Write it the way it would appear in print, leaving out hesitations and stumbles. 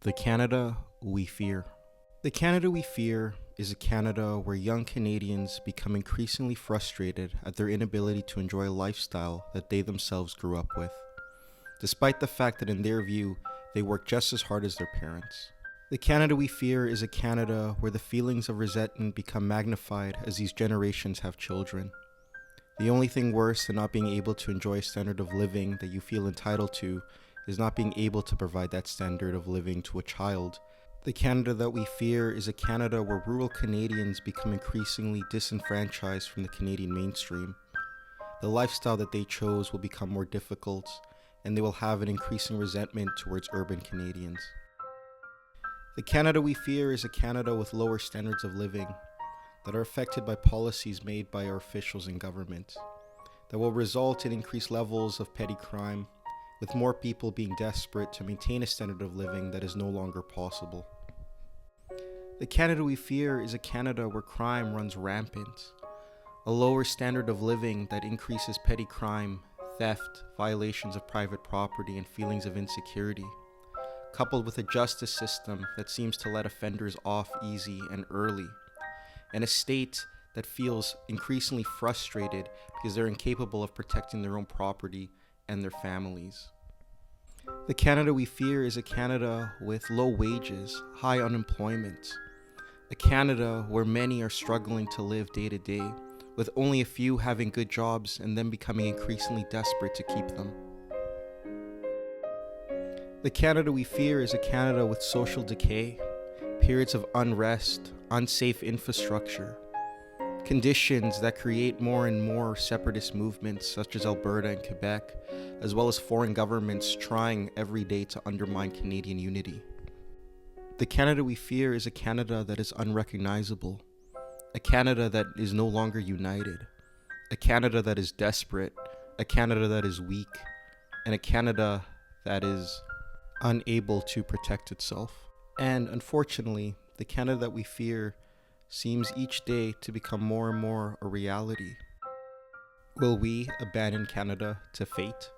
The Canada We Fear. The Canada we fear is a Canada where young Canadians become increasingly frustrated at their inability to enjoy a lifestyle that they themselves grew up with, despite the fact that in their view, they work just as hard as their parents. The Canada we fear is a Canada where the feelings of resentment become magnified as these generations have children. The only thing worse than not being able to enjoy a standard of living that you feel entitled to is not being able to provide that standard of living to a child. The Canada that we fear is a Canada where rural Canadians become increasingly disenfranchised from the Canadian mainstream. The lifestyle that they chose will become more difficult, and they will have an increasing resentment towards urban Canadians. The Canada we fear is a Canada with lower standards of living that are affected by policies made by our officials in government, that will result in increased levels of petty crime, with more people being desperate to maintain a standard of living that is no longer possible. The Canada we fear is a Canada where crime runs rampant, a lower standard of living that increases petty crime, theft, violations of private property, and feelings of insecurity, coupled with a justice system that seems to let offenders off easy and early, and a state that feels increasingly frustrated because they're incapable of protecting their own property and their families. The Canada we fear is a Canada with low wages, high unemployment, a Canada where many are struggling to live day to day, with only a few having good jobs and then becoming increasingly desperate to keep them. The Canada we fear is a Canada with social decay, periods of unrest, unsafe infrastructure, conditions that create more and more separatist movements such as Alberta and Quebec, as well as foreign governments trying every day to undermine Canadian unity. The Canada we fear is a Canada that is unrecognizable, a Canada that is no longer united, a Canada that is desperate, a Canada that is weak, and a Canada that is unable to protect itself. And unfortunately, the Canada that we fear seems each day to become more and more a reality. Will we abandon Canada to fate?